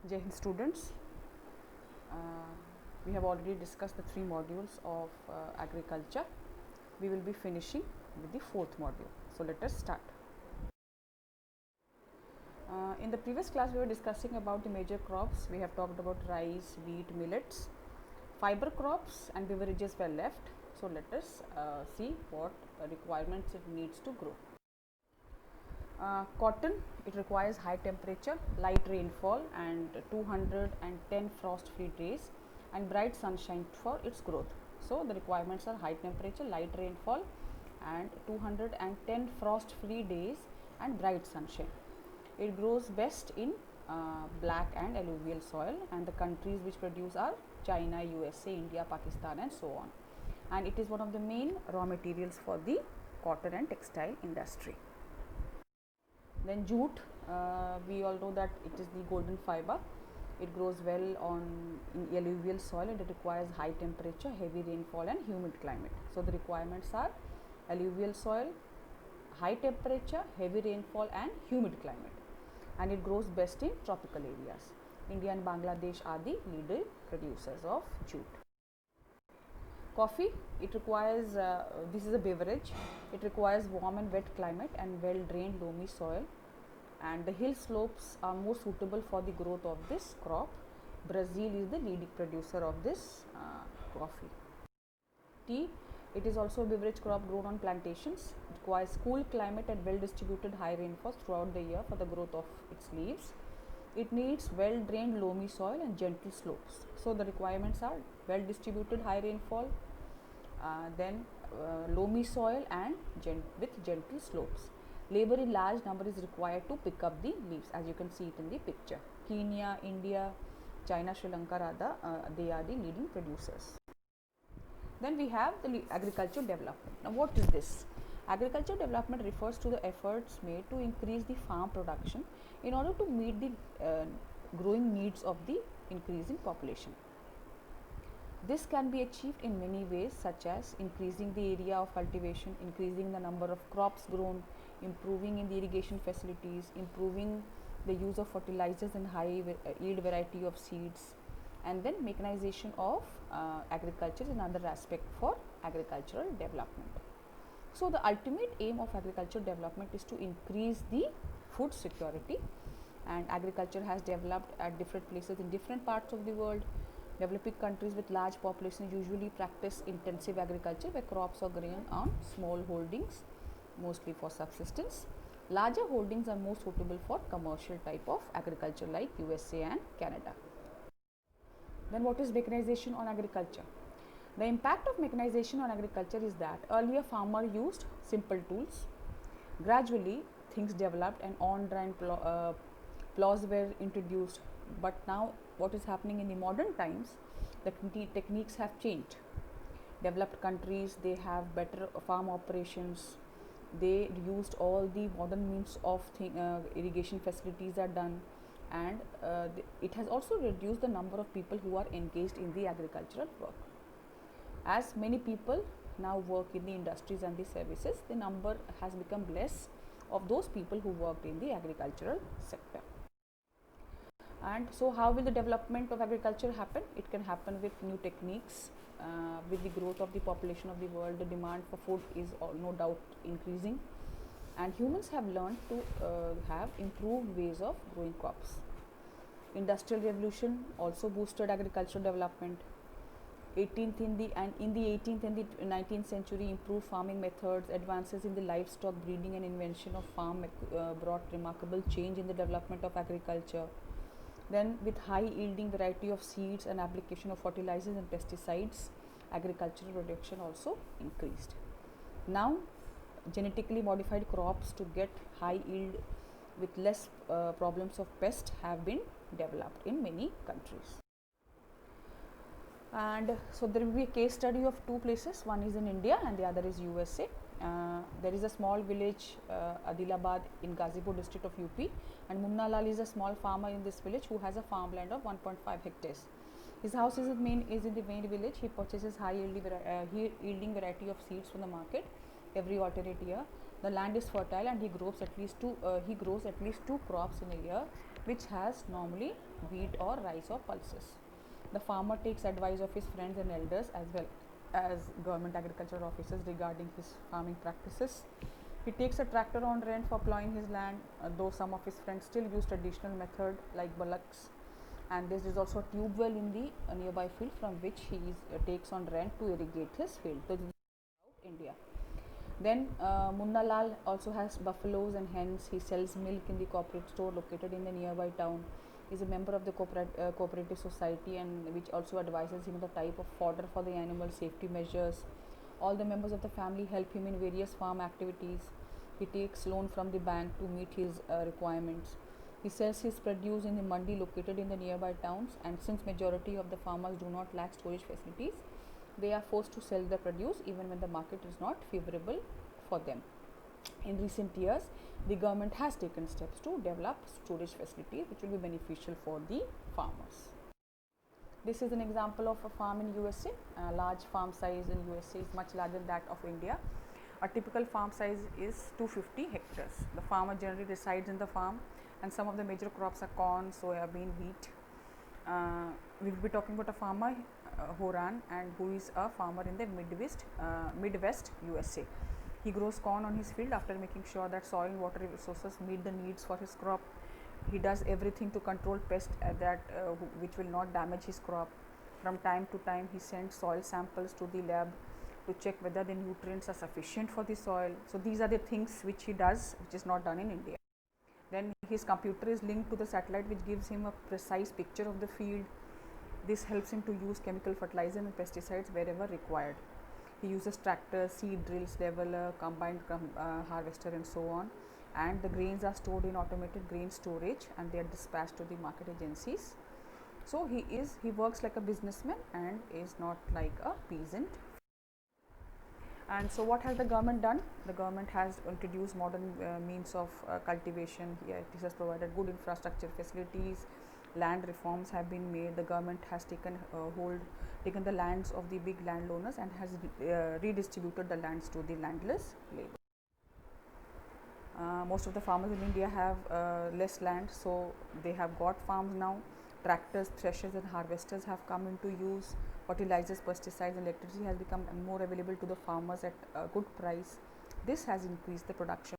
Jai Hind students, we have already discussed the 3 modules of agriculture. We will be finishing with the 4th module. So let us start. In the previous class we were discussing about the major crops. We have talked about rice, wheat, millets, fiber crops and beverages were left. So let us see what requirements it needs to grow. Cotton, it requires high temperature, light rainfall and 210 frost free days and bright sunshine for its growth. So the requirements are high temperature, light rainfall and 210 frost free days and bright sunshine. It grows best in black and alluvial soil, and the countries which produce are China, USA, India, Pakistan and so on. And it is one of the main raw materials for the cotton and textile industry. Then jute, we all know that it is the golden fiber. It grows well in alluvial soil and it requires high temperature, heavy rainfall and humid climate. So the requirements are alluvial soil, high temperature, heavy rainfall and humid climate, and it grows best in tropical areas. India and Bangladesh are the leading producers of jute. Coffee, it requires, this is a beverage, it requires warm and wet climate and well drained loamy soil, and the hill slopes are more suitable for the growth of this crop. Brazil is the leading producer of this coffee. Tea, it is also a beverage crop grown on plantations. It requires cool climate and well distributed high rainfall throughout the year for the growth of its leaves. It needs well drained loamy soil and gentle slopes. So the requirements are well distributed high rainfall, then loamy soil and with gentle slopes. Labor in large number is required to pick up the leaves, as you can see it in the picture. Kenya, India, China, Sri Lanka they are the leading producers. Then we have the agricultural development. Now what is this? Agricultural development refers to the efforts made to increase the farm production in order to meet the growing needs of the increasing population. This can be achieved in many ways, such as increasing the area of cultivation, increasing the number of crops grown, improving in the irrigation facilities, improving the use of fertilizers and high yield variety of seeds, and then mechanization of agriculture is another aspect for agricultural development. So the ultimate aim of agricultural development is to increase the food security, and agriculture has developed at different places in different parts of the world. Developing countries with large populations usually practice intensive agriculture, where crops are grown on small holdings, mostly for subsistence. Larger holdings are more suitable for commercial type of agriculture like USA and Canada. Then what is mechanization on agriculture? The impact of mechanization on agriculture is that earlier farmer used simple tools. Gradually things developed and on-dry plows were introduced, but now what is happening in the modern times, the techniques have changed. Developed countries, they have better farm operations, they used all the modern means of irrigation facilities are done, and it has also reduced the number of people who are engaged in the agricultural work. As many people now work in the industries and the services, the number has become less of those people who worked in the agricultural sector. And so how will the development of agriculture happen? It can happen with new techniques. With the growth of the population of the world, the demand for food is no doubt increasing, and humans have learned to have improved ways of growing crops. Industrial revolution also boosted agricultural development. In the 18th and the 19th century, improved farming methods, advances in the livestock breeding and invention of farm brought remarkable change in the development of agriculture. Then with high yielding variety of seeds and application of fertilizers and pesticides, agricultural production also increased. Now genetically modified crops to get high yield with less problems of pest have been developed in many countries. And so there will be a case study of 2 places, one is in India and the other is USA. There is a small village, Adilabad, in Ghazipur district of UP, and Munna Lal is a small farmer in this village who has a farmland of 1.5 hectares. His house is in the main village. He purchases high yielding variety of seeds from the market every alternate year. The land is fertile and he grows at least two crops in a year which has normally wheat or rice or pulses. The farmer takes advice of his friends and elders as well as government agricultural officers regarding his farming practices. He takes a tractor on rent for plowing his land, though some of his friends still use traditional method like bullocks. And there is also a tube well in the nearby field from which he takes on rent to irrigate his field. So this is South India. Then Munna Lal also has buffaloes and hens. He sells milk in the cooperative store located in the nearby town. He is a member of the cooperative society, and which also advises him the type of fodder for the animal, safety measures. All the members of the family help him in various farm activities. He takes loan from the bank to meet his requirements. He sells his produce in the mandi located in the nearby towns, and since majority of the farmers do not lack storage facilities, they are forced to sell their produce even when the market is not favorable for them. In recent years, the government has taken steps to develop storage facilities which will be beneficial for the farmers. This is an example of a farm in USA. Large farm size in USA is much larger than that of India. A typical farm size is 250 hectares. The farmer generally resides in the farm, and some of the major crops are corn, soya bean, wheat. We will be talking about a farmer, Horan, and who is a farmer in the Midwest USA. He grows corn on his field after making sure that soil and water resources meet the needs for his crop. He does everything to control pests which will not damage his crop. From time to time, he sends soil samples to the lab to check whether the nutrients are sufficient for the soil. So these are the things which he does, which is not done in India. Then his computer is linked to the satellite, which gives him a precise picture of the field. This helps him to use chemical fertilizer and pesticides wherever required. He uses tractors, seed drills, leveler, combined harvester, and so on. And the grains are stored in automated grain storage, and they are dispatched to the market agencies. So he works like a businessman and is not like a peasant. And so what has the government done? The government has introduced modern means of cultivation. It has provided good infrastructure facilities. Land reforms have been made. The government has taken the lands of the big landowners and has redistributed the lands to the landless labor. Most of the farmers in India have less land, so they have got farms now. Tractors, threshers, and harvesters have come into use. Fertilizers, pesticides, and electricity has become more available to the farmers at a good price. This has increased the production